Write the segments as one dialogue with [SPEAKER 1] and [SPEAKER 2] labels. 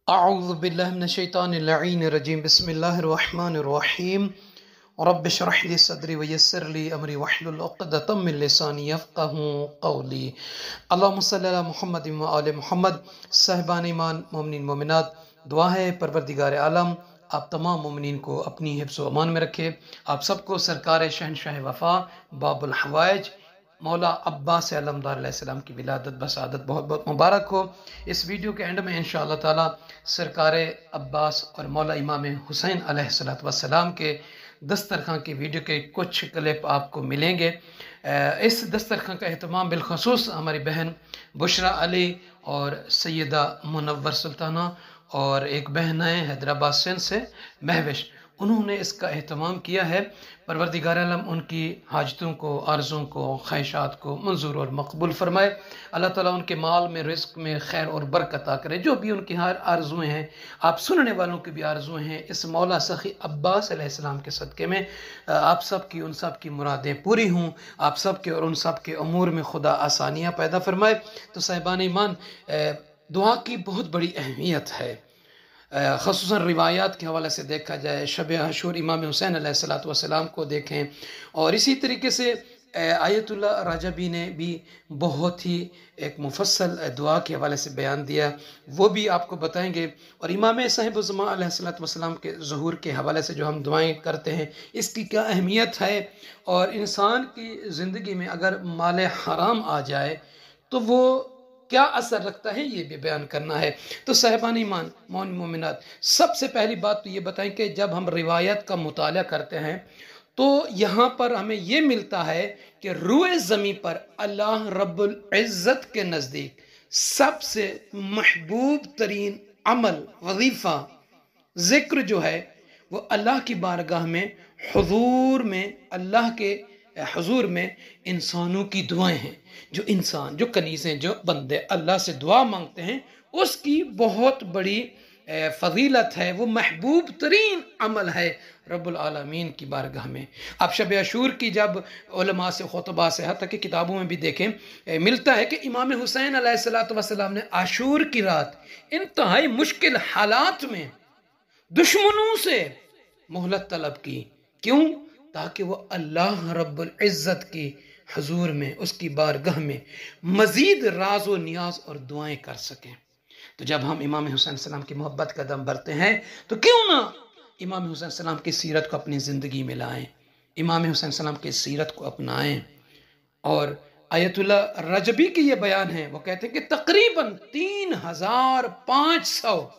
[SPEAKER 1] اعوذ باللہ من الشیطان اللعین الرجیم بسم اللہ الرحمن الرحیم رب اشرح لی صدری ویسر لی امری واحلل عقدۃ من لسانی یفقهوا قولی اللہم صلی علی محمد و آل محمد۔ صاحبان ایمان، مومنین مومنات، دعا ہے پروردگار عالم آپ تمام مومنین کو اپنی حفظ و امان میں رکھے۔ آپ سب کو سرکار شہنشاہ وفا باب الحوائج مولا عباس علمدار علیہ السلام کی ولادت بسعادت بہت بہت مبارک ہو۔ اس ویڈیو کے اینڈ میں انشاءاللہ تعالی سرکار عباس اور مولا امام حسین علیہ السلام کے دسترخوان کی ویڈیو کے کچھ کلپ آپ کو ملیں گے۔ اس دسترخوان کا اہتمام بالخصوص ہماری بہن بشرا علی اور سیدہ منور سلطانہ اور ایک بہن ہے حیدرآباد سندھ سے مہوش، انہوں نے اس کا اہتمام کیا ہے۔ پروردگار عالم ان کی حاجتوں کو، عرضوں کو، خواہشات کو منظور اور مقبول فرمائے۔ اللہ تعالیٰ ان کے مال میں، رزق میں خیر اور برکت عطا کرے۔ جو بھی ان کی ہر آرزویں ہیں، آپ سننے والوں کی بھی آرزویں ہیں، اس مولا سخی عباس علیہ السلام کے صدقے میں آپ سب کی ان سب کی مرادیں پوری ہوں، آپ سب کے اور ان سب کے امور میں خدا آسانیاں پیدا فرمائے۔ تو صاحبان ایمان، دعا کی بہت بڑی اہمیت ہے، خصوصاً روایات کے حوالے سے دیکھا جائے، شب عاشور امام حسین علیہ السلام کو دیکھیں، اور اسی طریقے سے آیت اللہ رجبی نے بھی بہت ہی ایک مفصل دعا کے حوالے سے بیان دیا، وہ بھی آپ کو بتائیں گے۔ اور امام صاحب الزمان علیہ السلام کے ظہور کے حوالے سے جو ہم دعائیں کرتے ہیں، اس کی کیا اہمیت ہے، اور انسان کی زندگی میں اگر مال حرام آ جائے تو وہ کیا اثر رکھتا ہے، یہ بھی بیان کرنا ہے۔ تو صاحبان ایمان، مومن مومنات، سب سے پہلی بات تو یہ بتائیں کہ جب ہم روایت کا مطالعہ کرتے ہیں تو یہاں پر ہمیں یہ ملتا ہے کہ روئے زمین پر اللہ رب العزت کے نزدیک سب سے محبوب ترین عمل، وظیفہ، ذکر جو ہے وہ اللہ کی بارگاہ میں، حضور میں، اللہ کے حضور میں انسانوں کی دعائیں ہیں۔ جو انسان، جو کنیزیں، جو بندے اللہ سے دعا مانگتے ہیں، اس کی بہت بڑی فضیلت ہے، وہ محبوب ترین عمل ہے رب العالمین کی بارگاہ میں۔ اب شب عاشور کی جب علماء سے، خطباء سے، حتیٰ کہ کتابوں میں بھی دیکھیں ملتا ہے کہ امام حسین علیہ السلام نے عاشور کی رات انتہائی مشکل حالات میں دشمنوں سے مہلت طلب کی۔ کیوں؟ تاکہ وہ اللہ رب العزت کی حضور میں، اس کی بارگاہ میں مزید راز و نیاز اور دعائیں کر سکیں۔ تو جب ہم امام حسین السلام کی محبت کا دم بھرتے ہیں تو کیوں نہ امام حسین السلام کی سیرت کو اپنی زندگی میں لائیں، امام حسین السلام کی سیرت کو اپنائیں۔ اور آیت اللہ رجبی کی یہ بیان ہے، وہ کہتے ہیں کہ تقریباً 3500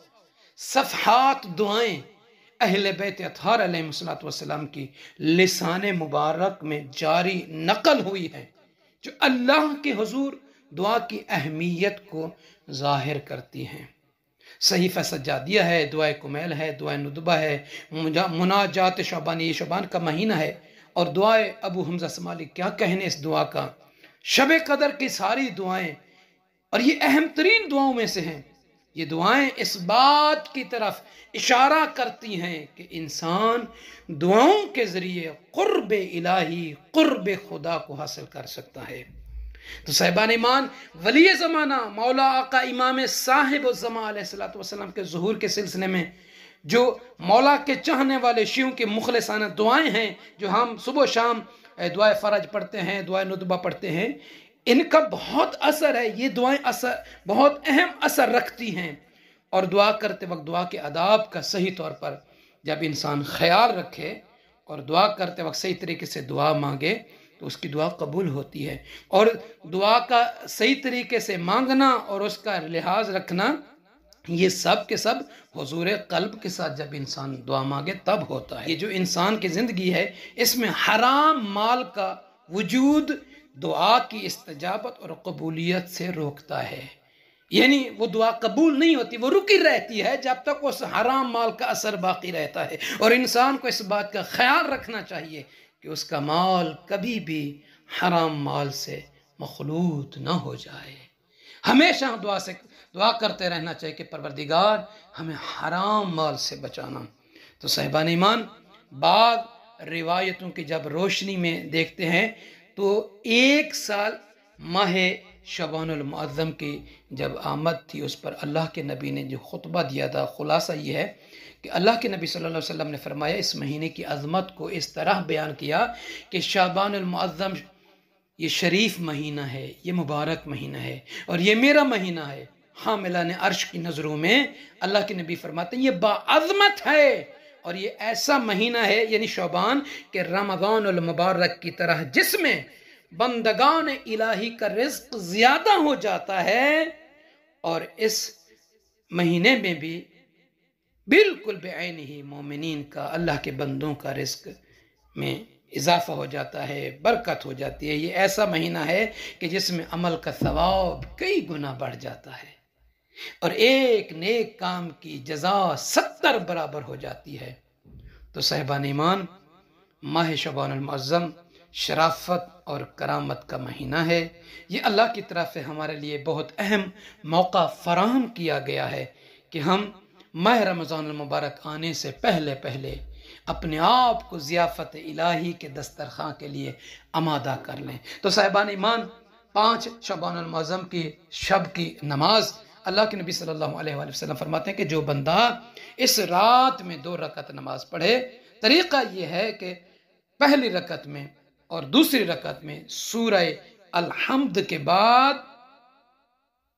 [SPEAKER 1] صفحات دعائیں اہل بیت اطہار علیہ السلام کی لسان مبارک میں جاری نقل ہوئی ہے، جو اللہ کے حضور دعا کی اہمیت کو ظاہر کرتی ہیں۔ صحیفہ سجادیہ ہے، دعائے کمیل ہے، دعائے ندبہ ہے، مناجات شعبان، یہ شعبان کا مہینہ ہے، اور دعائے ابو حمزہ سمالی، کیا کہنے اس دعا کا، شب قدر کی ساری دعائیں، اور یہ اہم ترین دعاؤں میں سے ہیں۔ یہ دعائیں اس بات کی طرف اشارہ کرتی ہیں کہ انسان دعاؤں کے ذریعے قرب الہی، قرب خدا کو حاصل کر سکتا ہے۔ تو صاحبان ایمان، ولی زمانہ مولا آقا امام صاحب الزمان علیہ السلام کے ظہور کے سلسلے میں جو مولا کے چاہنے والے شیعوں کے مخلصانہ دعائیں ہیں، جو ہم صبح و شام دعائے فرج پڑھتے ہیں، دعائے ندبہ پڑھتے ہیں، ان کا بہت اثر ہے۔ یہ دعائیں بہت اہم اثر رکھتی ہیں، اور دعا کرتے وقت دعا کے آداب کا صحیح طور پر جب انسان خیال رکھے اور دعا کرتے وقت صحیح طریقے سے دعا مانگے تو اس کی دعا قبول ہوتی ہے۔ اور دعا کا صحیح طریقے سے مانگنا اور اس کا لحاظ رکھنا، یہ سب کے سب حضور قلب کے ساتھ جب انسان دعا مانگے تب ہوتا ہے۔ یہ جو انسان کی زندگی ہے، اس میں حرام مال کا وجود دعا کی استجابت اور قبولیت سے روکتا ہے، یعنی وہ دعا قبول نہیں ہوتی، وہ رکی رہتی ہے جب تک اس حرام مال کا اثر باقی رہتا ہے۔ اور انسان کو اس بات کا خیال رکھنا چاہیے کہ اس کا مال کبھی بھی حرام مال سے مخلوط نہ ہو جائے۔ ہمیشہ دعا کرتے رہنا چاہیے کہ پروردگار ہمیں حرام مال سے بچانا۔ تو صاحبان ایمان، بعض روایتوں کی جب روشنی میں دیکھتے ہیں تو 1 سال ماہ شعبان المعظم کی جب آمد تھی اس پر اللہ کے نبی نے جو خطبہ دیا تھا، خلاصہ یہ ہے کہ اللہ کے نبی صلی اللہ علیہ وسلم نے فرمایا، اس مہینے کی عظمت کو اس طرح بیان کیا کہ شعبان المعظم یہ شریف مہینہ ہے، یہ مبارک مہینہ ہے، اور یہ میرا مہینہ ہے۔ حاملان عرش کی نظروں میں اللہ کے نبی فرماتے ہیں یہ باعظمت ہے، اور یہ ایسا مہینہ ہے یعنی شعبان کہ رمضان المبارک کی طرح، جس میں بندگان الہی کا رزق زیادہ ہو جاتا ہے، اور اس مہینے میں بھی بالکل بعین ہی مومنین کا، اللہ کے بندوں کا رزق میں اضافہ ہو جاتا ہے، برکت ہو جاتی ہے۔ یہ ایسا مہینہ ہے کہ جس میں عمل کا ثواب کئی گنا بڑھ جاتا ہے، اور ایک نیک کام کی جزا 70 برابر ہو جاتی ہے۔ تو صاحبان ایمان، ماہ شعبان المعظم شرافت اور کرامت کا مہینہ ہے۔ یہ اللہ کی طرف سے ہمارے لیے بہت اہم موقع فراہم کیا گیا ہے کہ ہم ماہ رمضان المبارک آنے سے پہلے اپنے آپ کو ضیافت الہی کے دسترخوان کے لیے آمادہ کر لیں۔ تو صاحبان ایمان، 5 شعبان المعظم کی شب کی نماز، اللہ کے نبی صلی اللہ علیہ وآلہ وسلم فرماتے ہیں کہ جو بندہ اس رات میں 2 رکعت نماز پڑھے، طریقہ یہ ہے کہ پہلی رکعت میں اور دوسری رکعت میں سورہ الحمد کے بعد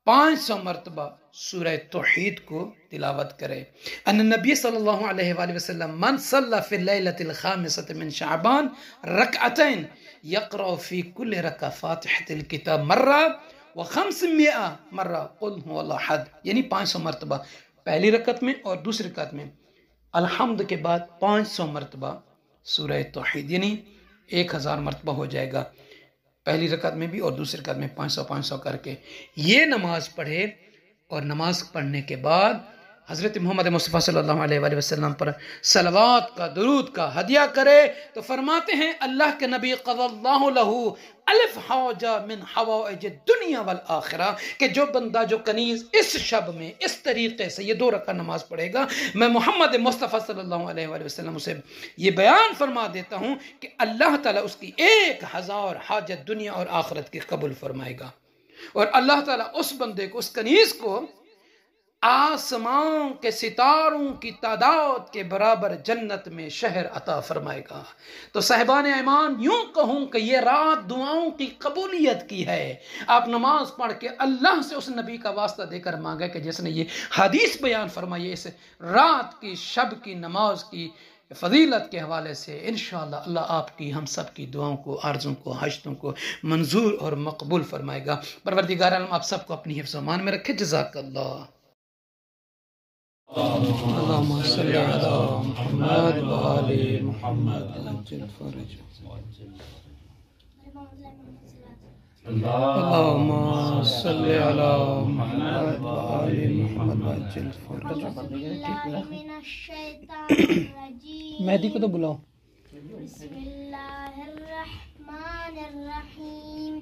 [SPEAKER 1] 500 مرتبہ سورہ توحید کو تلاوت کرے۔ ان نبی صلی اللہ علیہ وآلہ وسلم من صلی فی اللیلۃ الخامسۃ من شعبان رکعتین یقرأ فی کل رکعہ فاتحۃ الکتاب مرہ و500 مرہ قل هو اللہ احد، یعنی 500 مرتبہ پہلی رکعت میں اور دوسری رکعت میں، الحمد کے بعد 500 مرتبہ سورہ توحید، یعنی 1000 مرتبہ ہو جائے گا پہلی رکعت میں بھی اور دوسری رکعت میں 500 کر کے یہ نماز پڑھے، اور نماز پڑھنے کے بعد حضرت محمد مصطفیٰ صلی اللہ علیہ وآلہ وسلم پر صلوات کا، درود کا ہدیہ کرے، تو فرماتے ہیں اللہ کے نبی قضى اللہ لہ الف حوجہ من حوائج الدنیا والآخرہ، کہ جو بندہ، جو کنیز اس شب میں اس طریقے سے یہ 2 رکعت نماز پڑھے گا، میں محمد مصطفیٰ صلی اللہ علیہ وآلہ وسلم اسے یہ بیان فرما دیتا ہوں کہ اللہ تعالیٰ اس کی 1000 حاجت دنیا اور آخرت کی قبول فرمائے گا، اور اللہ تعالیٰ اس بندے کو، اس کنیز کو آسمان کے ستاروں کی تعداد کے برابر جنت میں شہر عطا فرمائے گا۔ تو صاحبان ایمان، یوں کہوں کہ یہ رات دعاؤں کی قبولیت کی ہے۔ آپ نماز پڑھ کے اللہ سے اس نبی کا واسطہ دے کر مانگا کہ جس نے یہ حدیث بیان فرمائی، اس رات کی شب کی نماز کی فضیلت کے حوالے سے انشاءاللہ اللہ آپ کی، ہم سب کی دعاؤں کو، عرضوں کو، حاجتوں کو منظور اور مقبول فرمائے گا۔ پروردگار عالم آپ سب کو اپنی حفظ و امان میں رکھے۔ جزاک اللہ۔ اللهم صل على محمد وآل محمد عجل فرجهم۔ اللهم صل على محمد وآل محمد وعجل فرجهم۔ مہدی کو تو بلاؤ۔
[SPEAKER 2] بسم اللہ الرحمن الرحیم،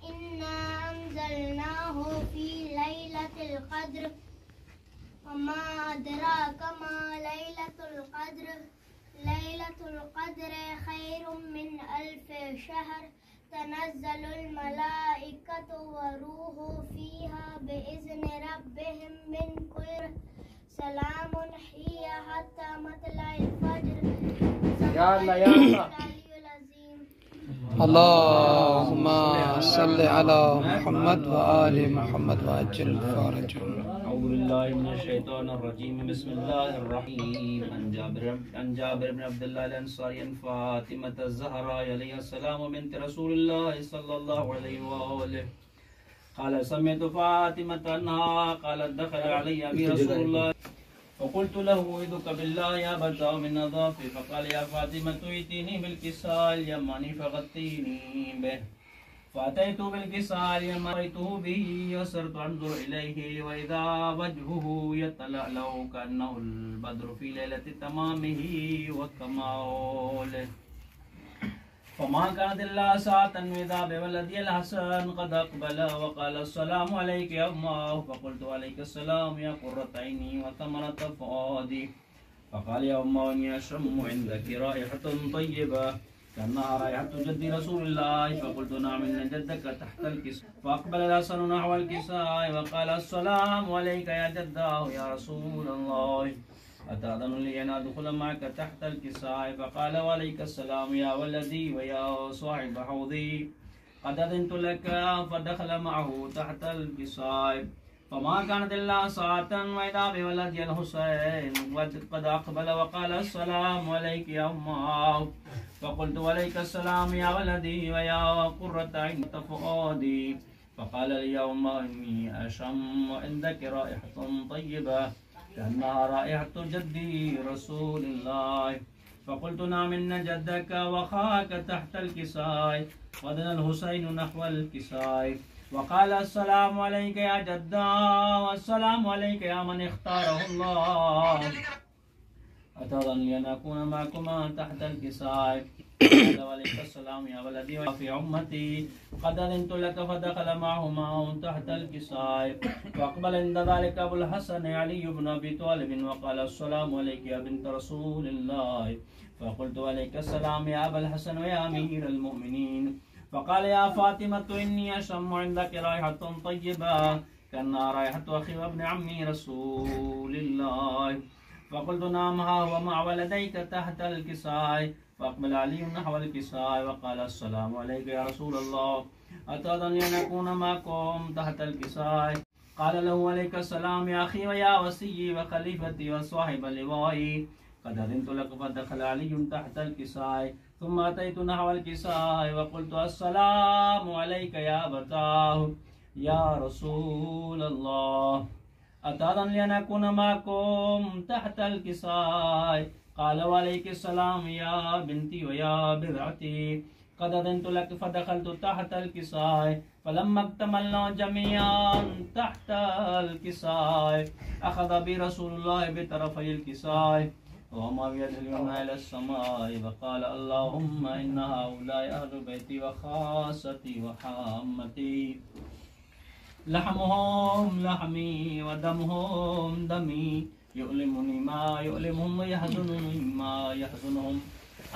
[SPEAKER 2] انا انزلناہ فی لیلۃ القدر وما ادراک ما لیلۃ القدر، لیلۃ القدر خیر من 1000 شہر، تنزل الملائکۃ والروح فیہا بإذن ربہم من کل سلام ہی حتی مطلع الفجر۔ یا اللہ یا اللہ۔
[SPEAKER 1] اللهم صل على محمد وآل محمد وعجل فرجهم۔
[SPEAKER 3] اعوذ باللہ من الشیطان الرجیم، بسم اللہ الرحیم۔ عن جابر بن عبد اللہ الانصاری عن فاطمة الزہراء علیہ السلام بنت رسول اللہ صلی اللہ علیہ وآلہ قال سمعت فاطمة انہا قالت دخل علی ابی رسول اللہ فقلت له اعوذ بالله يا بتاء من نظافه، فقال يا فاطمة ائتيني بالكساء اليماني فغطيني به، فأتيت بالكساء اليماني رأيته به وصرت أنظر إليه وإذا وجهه يتلألأ كأنه البدر في ليلة تمامه وكماله، فما كانت إلا ساعة وإذا بولدي الحسن قد أقبل وقال السلام عليك يا أمه، فقلت عليك السلام يا قرة عيني وثمرة فؤادي، فقال يا أمه إني أشم عندك رائحة طيبة، كأنها رائحة جد رسول الله. فقلت نعم إن جدك تحت الكساء. فأقبل الحسن نحو الكساء وقال السلام عليك يا جداه يا رسول الله، أتأذن لي أن أدخل معك تحت الكساء؟ فقال وعليك السلام يا ولدي ويا صاحب حوضي، قد أذنت لك. فدخل معه تحت الكساء فما كانت إلا ساعة وإذا بولدي الحسين قد أقبل وقال السلام عليك يا أمه. فقلت وعليك السلام يا ولدي ويا قرة عين فؤادي. فقال لي يا أمه إني أشم عندك رائحة طيبة كأنها رائحة جدي رسول الله. فقلت نعم إن جدك وخاك تحت الكساء. ودنا الحسين نحو الكساء وقال السلام عليك يا جدا والسلام عليك يا من اختاره الله، أتأذن لي أن أكون معكما تحت الكساء؟ قال وعليك السلام يا ولدي وفي عمتي، قد أذنت لك. فدخل معهما تحت الكساء. فأقبل عند ذلك أبو الحسن علي بن أبي طالب وقال السلام عليك يا بنت رسول الله. فقلت عليك السلام يا أبا الحسن ويا أمير المؤمنين. فقال يا فاطمة إني أشم عندك رائحة طيبة كأنها رائحة أخي وابن عمي رسول الله. فقلت نعم ها هو مع ولديك تحت الكساء. فأقبل علي نحو الكساء وقال السلام عليك يا رسول الله، أتأذن لي أن أكون معكم تحت الكساء؟ قال له عليك السلام يا أخي ويا وصي وخليفتي وصاحب لوائي، قد أذنت لك. فدخل علي تحت الكساء. ثم أتيت نحو الكساء وقلت السلام عليك يا أبتاه يا رسول الله، أتأذن لي أن أكون معكم تحت الكساء؟ قال وعليك السلام يا بنتي ويا بضعتي، قد أذنت لك. فدخلت تحت الكساء. فلما اكتملنا جميعا تحت الكساء أخذ برسول الله بطرفي الكساء وما بيده اليمنى إلى السماء وقال اللهم إن هؤلاء أهل بيتي وخاصتي وحامتي، لحمهم لحمي ودمهم دمي، يؤلمني ما يؤلمهم ويحزنني ما يحزنهم.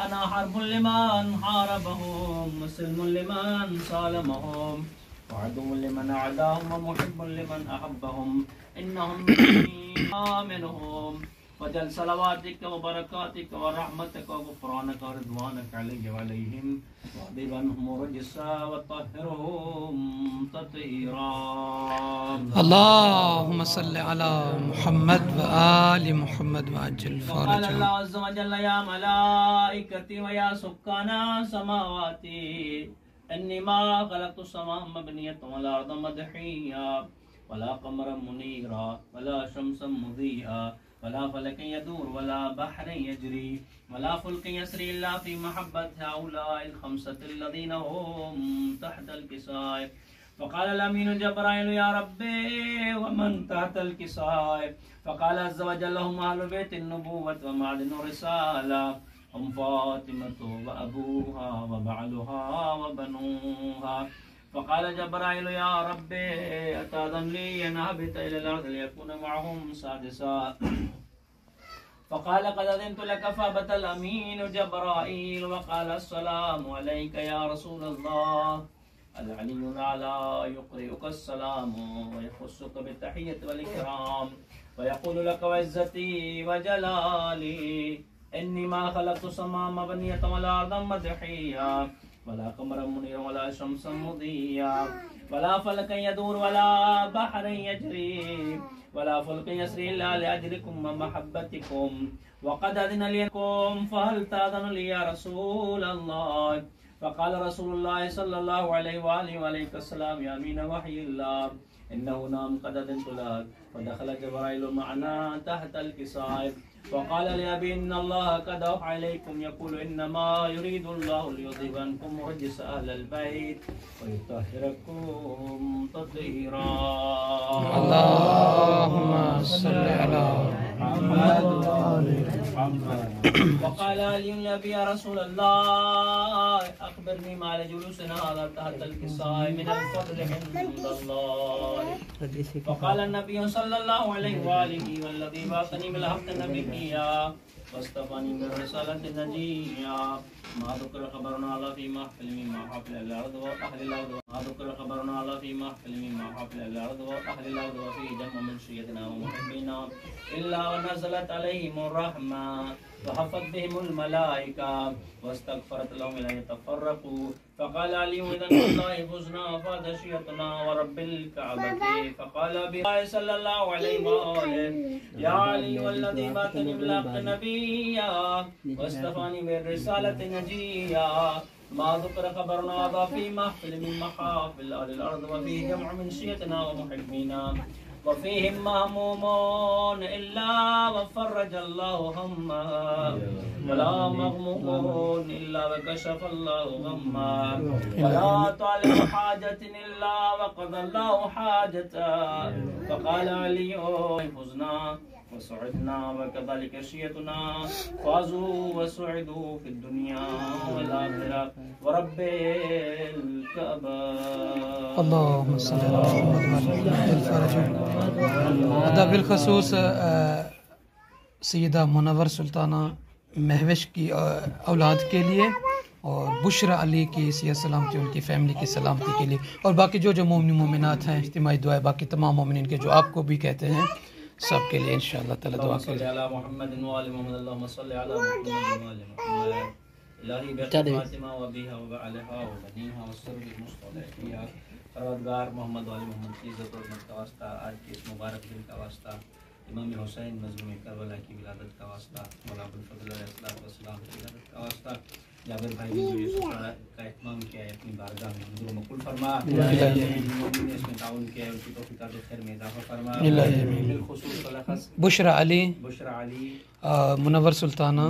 [SPEAKER 3] أنا حرب لمن حاربهم وسلم لمن سالمهم وعدو لمن أعداهم ومحب لمن أحبهم. إنهم مني آمنهم. وجل صلواتك وبركاتك ورحمتك وغفرانك ورضوانك علي وعليهم واذهب عنهم رجسا وطهرهم تطهيرا.
[SPEAKER 1] اللهم صل على محمد وآل محمد وعجل
[SPEAKER 3] وقال الله
[SPEAKER 1] فرجهم.
[SPEAKER 3] عز وجل يا ملائكتي ويا سكان سماواتي إني ما خلقت السماء مبنية والأرض مدحيا ولا قمرا منيرا ولا شمسا مضيئا ولا فلك يدور ولا بحر يجري ولا فلك يسري إلا في محبة هؤلاء الخمسة الذين هم تحت الكساء. فقال الأمين جبرائيل يا ربي ومن تحت الكساء؟ فقال عز وجل هم أهل بيت النبوة ومعدن الرسالة، هم فاطمة وأبوها وبعلها وبنوها. فقال جبرائيل يا ربي أتأذن لي أن أهبط إلى الأرض ليكون معهم سادسا؟ فقال قد أذنت لك. فهبط الأمين جبرائيل وقال السلام عليك يا رسول الله. العلي الأعلى يقرئك السلام ويخصك بالتحية والإكرام ويقول لك وعزتي وجلالي إني ما خلقت السماء مبنية ولا أرضا مدحيا ولا قمرا منيرا ولا شمسا مضيا ولا فلكا يدور ولا بحر يجري ولا فلك يسري إلا لأجلكم ومحبتكم وقد أذن لكم فهل تأذن لي يا رسول الله؟ فقال رسول الله صلى الله عليه وآله وعليك السلام يا أمين وحي الله إنه نام قد أذنت لك. فدخل جبرائيل معنا تحت الكساء وقال لأبي إن الله قد أوحى إليكم يقول إنما يريد الله ليذهب عنكم رجس أهل البيت ويطهركم تطهيرا.
[SPEAKER 1] اللهم صل على محمد وآل
[SPEAKER 3] وقال علي لأبي يا رسول الله أخبرني ما لجلوسنا هذا تحت الكساء من الفضل عند الله. فقال النبي صلى الله عليه وآله والذي بعثني بالحق نبيا واصطفاني بالرسالة النجية ما ذكر خبرنا على في محفل مما حفل الأرض وأهل الأرض ما ذكر خبرنا على في محفل مما حفل الأرض وأهل الأرض وفي جمع من شيتنا ومحبنا إلا ونزلت عليهم الرحمة وحفت بهم الملائكة واستغفرت لهم أن يتفرقوا. فقال علي إذا والله فزنا فاز شيتنا ورب الكعبة. فقال أبي صلى الله عليه وآله يا علي والذي بعثني بالحق نبيا واصطفاني بالرسالة نجيا ما ذكر خبرنا هذا في محفل من محافل أهل الأرض وفيه جمع من شيتنا ومحبينا وفيهم مهمومون إلا وفرج الله همها ولا مغمومون إلا وكشف الله غمها ولا طالب حاجة إلا وقضى الله حاجتها. فقال علي فزنا وسعدنا وكذلك شيتنا فازوا وسعدوا في الدنيا والآخرة ورب الكعبة.
[SPEAKER 1] اللهم صل على محمد الفرج. ادا بالخصوص سیدہ منور سلطانہ مہوش کی اولاد کے لیے اور بشرا علی کی صحت سلامتی ان کی فیملی کی سلامتی کے لیے اور باقی جو مومن مومنات ہیں اجتماعی دعائیں باقی تمام مومنین کے جو آپ کو بھی کہتے ہیں سب کے لیے انشاءاللہ تعالی دعا کریں.
[SPEAKER 3] محمد وآل محمد اللهم صل على محمد وآل محمد الہی بخت فاطمہ و بیہا و بعلہا و بنیہا و سر المصطلحیہ. پروردگار محمد وآل محمد کی عزت و حرمت کا واسطہ آج کے اس مبارک دن کا واسطہ امام حسین مظلوم کربلا کی ولادت کا واسطہ مولا ابوالفضل علیہ السلام کی ولادت کا واسطہ جابر بھائی نے جو یہ سفرہ کا اہتمام کیا ہے اپنی بارگاہ میں منظور مقبول فرما. اس میں تعاون کیا ہے ان کی توفیقات خیر میں اضافہ فرما. بالخصوص بشرا علی
[SPEAKER 1] منور سلطانہ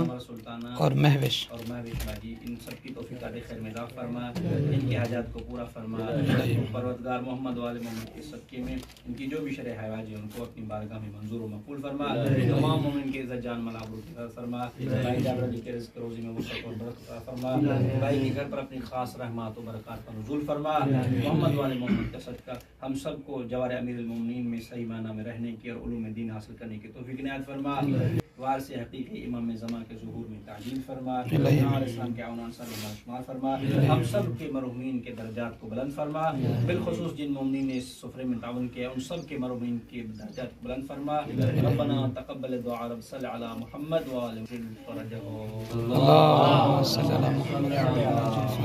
[SPEAKER 1] اور مہوش
[SPEAKER 3] باجی ان سب کی توفیقات خیر میں اضافہ فرما. ان کے حاجات کو پورا فرما. پروردگار محمد والے محمد کے صدقے میں ان کی جو بھی شرح حوائج ہے ان کو اپنی بارگاہ میں منظور و مقبول فرما. تمام مومن کے عزت جان مال آبرو کی فرما. بھائی جابر علی کے رزق روزی میں وسعت اور برکت فرما. بھائی کے گھر پر اپنی خاص رحمات و برکات کا نزول فرما. محمد والے محمد کا صدقہ ہم سب کو جوار امیر المومنین میں صحیح معنی میں رہنے کی اور علوم دین حاصل کرنے کی توفیق عنایت فرما. وارث حقیقی امام زمان کے ظہور میں تعجیل فرما. اسلام کے عون انصار و شمار فرما. ہم سب کے مرحومین کے درجات کو بلند فرما. بالخصوص جن مومنین نے اس سفرے میں تعاون کیا ان سب کے مرحومین کے درجات کو بلند فرما. ربنا تقبل دعاء رب صلی علی محمد و آل فرجہ.
[SPEAKER 1] اللهم صل على محمد.